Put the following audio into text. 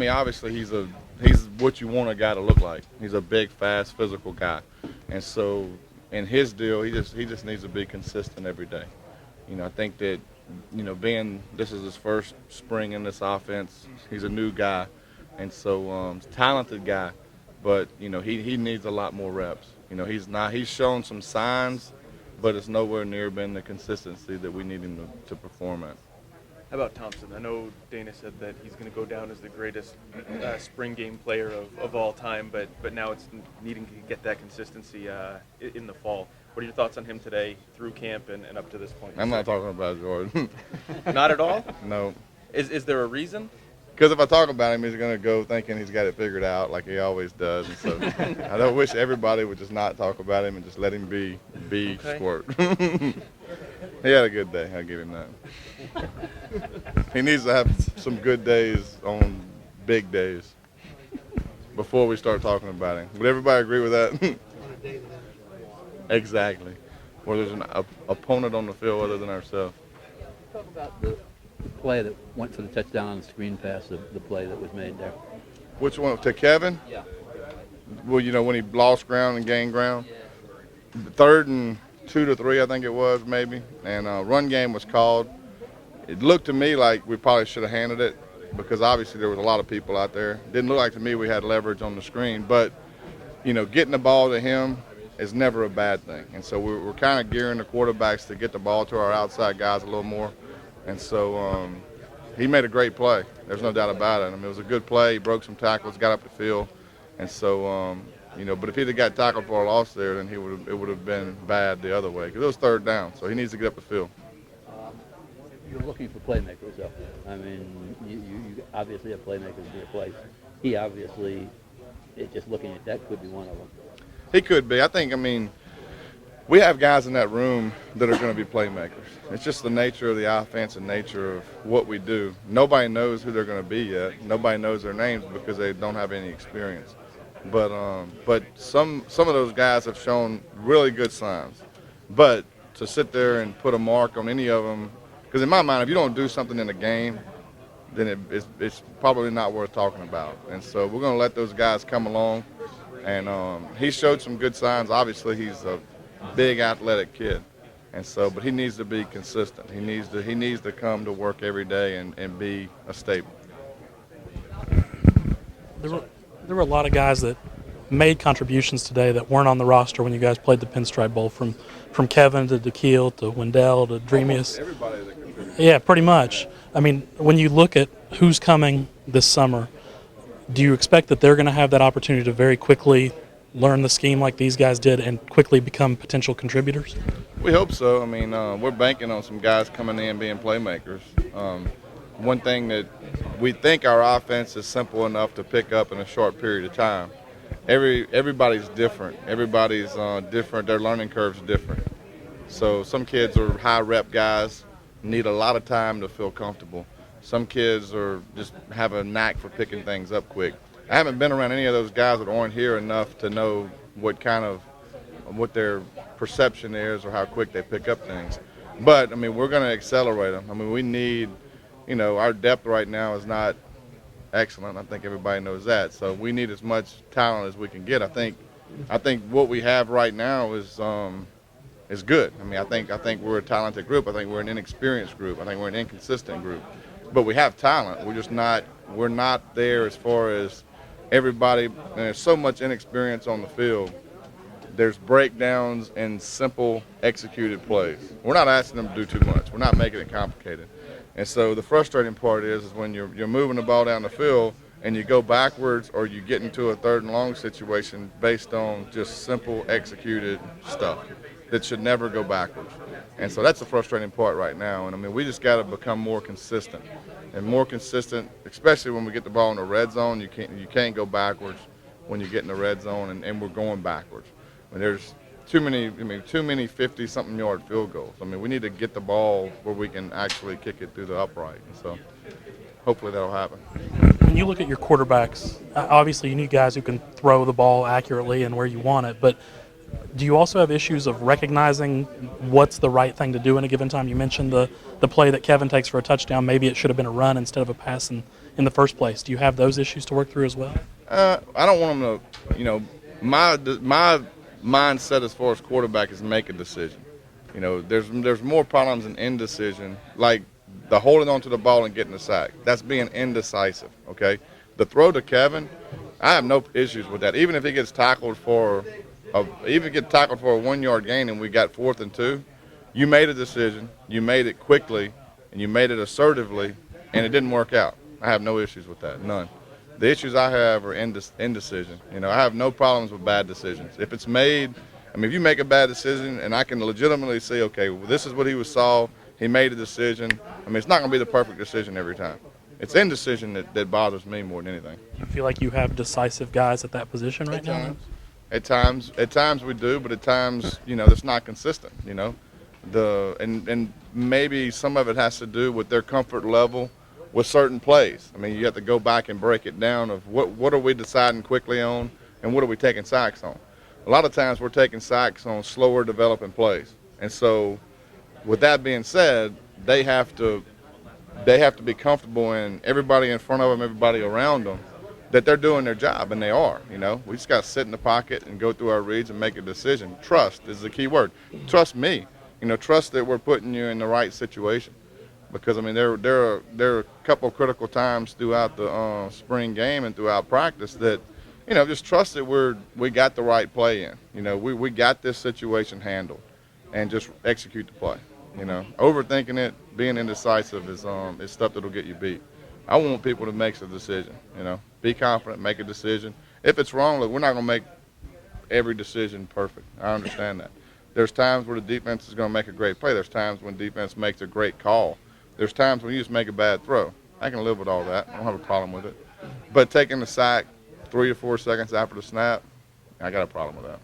mean, obviously he's what you want a guy to look like. He's a big, fast, physical guy, and so in his deal, he just needs to be consistent every day. I think that being this is his first spring in this offense, he's a new guy, and so talented guy, but he needs a lot more reps. He's shown some signs, but it's nowhere near been the consistency that we need him to perform at. How about Thompson? I know Dana said that he's going to go down as the greatest spring game player of all time, but now it's needing to get that consistency in the fall. What are your thoughts on him today through camp and up to this point? I'm not talking about Jordan. Not at all? No. Is there a reason? Because if I talk about him, he's going to go thinking he's got it figured out like he always does. And so I don't wish everybody would just not talk about him and just let him be Okay. Squirt. He had a good day. I'll give him that. He needs to have some good days on big days before we start talking about him. Would everybody agree with that? Exactly. Where there's an opponent on the field other than ourselves. Talk about the play that went for the touchdown on the screen pass, the play that was made there. Which one? To Kevin? Yeah. Well, when he lost ground and gained ground. 3rd and 2 to 3, I think it was, maybe. And run game was called. It looked to me like we probably should have handed it because obviously there was a lot of people out there. It didn't look like to me we had leverage on the screen. But, getting the ball to him is never a bad thing. And so we're kind of gearing the quarterbacks to get the ball to our outside guys a little more. And so he made a great play. There's no doubt about it. I mean, it was a good play. He broke some tackles, got up the field. And so, but if he'd have got tackled for a loss there, then it would have been bad the other way because it was 3rd down. So he needs to get up the field. You're looking for playmakers, though. I mean, you obviously have playmakers in your place. He obviously, just looking at that, could be one of them. He could be. We have guys in that room that are going to be playmakers. It's just the nature of the offense and nature of what we do. Nobody knows who they're going to be yet. Nobody knows their names because they don't have any experience. But some of those guys have shown really good signs. But to sit there and put a mark on any of them, because in my mind, if you don't do something in a game, then it's probably not worth talking about. And so we're going to let those guys come along. And he showed some good signs. Obviously, he's a big athletic kid. And so, but he needs to be consistent. He needs to come to work every day and be a staple. There were a lot of guys that made contributions today that weren't on the roster when you guys played the Pinstripe Bowl, from Kevin to DeKeel to Wendell to Dreamius. Everybody that contributed. Yeah, pretty much. I mean, when you look at who's coming this summer, do you expect that they're going to have that opportunity to very quickly learn the scheme like these guys did and quickly become potential contributors? We hope so. I mean, we're banking on some guys coming in being playmakers. One thing that we think our offense is simple enough to pick up in a short period of time. Everybody's different. Everybody's different. Their learning curve's different. So some kids are high rep guys, need a lot of time to feel comfortable. Some kids are just have a knack for picking things up quick. I haven't been around any of those guys that aren't here enough to know what their perception is or how quick they pick up things. But I mean, we're going to accelerate them. I mean, we need, our depth right now is not excellent. I think everybody knows that. So we need as much talent as we can get. I think what we have right now is good. I mean, I think we're a talented group. I think we're an inexperienced group. I think we're an inconsistent group. But we have talent. We're not there as far as everybody. And there's so much inexperience on the field. There's breakdowns and simple executed plays. We're not asking them to do too much. We're not making it complicated. And so the frustrating part is when you're moving the ball down the field and you go backwards or you get into a 3rd and long situation based on just simple executed stuff that should never go backwards. And so that's the frustrating part right now. And I mean, we just got to become more consistent, especially when we get the ball in the red zone. You can't go backwards when you get in the red zone, and we're going backwards. I mean, there's too many 50-something yard field goals. I mean, we need to get the ball where we can actually kick it through the upright. And so hopefully that'll happen. When you look at your quarterbacks, obviously you need guys who can throw the ball accurately and where you want it, but do you also have issues of recognizing what's the right thing to do in a given time? You mentioned the play that Kevin takes for a touchdown. Maybe it should have been a run instead of a pass, and in the first place? Do you have those issues to work through as well? I don't want them to, my mindset as far as quarterback is make a decision. There's more problems in indecision, like the holding onto the ball and getting the sack. That's being indecisive, okay? The throw to Kevin, I have no issues with that. Even if he gets tackled for a 1-yard gain and we got 4th and 2, you made a decision, you made it quickly, and you made it assertively, and it didn't work out. I have no issues with that, none. The issues I have are indecision. I have no problems with bad decisions. If it's made, if you make a bad decision and I can legitimately say, okay, well, this is what he saw, he made a decision. It's not going to be the perfect decision every time. It's indecision that bothers me more than anything. Do you feel like you have decisive guys at that position right now? At times we do, but at times, it's not consistent. And maybe some of it has to do with their comfort level with certain plays. You have to go back and break it down of what are we deciding quickly on and what are we taking sacks on. A lot of times we're taking sacks on slower developing plays. And so with that being said, they have to be comfortable in everybody in front of them, everybody around them, that they're doing their job, and they are. We just got to sit in the pocket and go through our reads and make a decision. Trust is the key word. Trust me. Trust that we're putting you in the right situation. Because, there are a couple of critical times throughout the spring game and throughout practice that, just trust that we got the right play in. We got this situation handled, and just execute the play. Overthinking it, being indecisive is stuff that'll get you beat. I want people to make a decision. Be confident, make a decision. If it's wrong, look, we're not going to make every decision perfect. I understand that. There's times where the defense is going to make a great play. There's times when defense makes a great call. There's times when you just make a bad throw. I can live with all that. I don't have a problem with it. But taking the sack 3 to 4 seconds after the snap, I got a problem with that.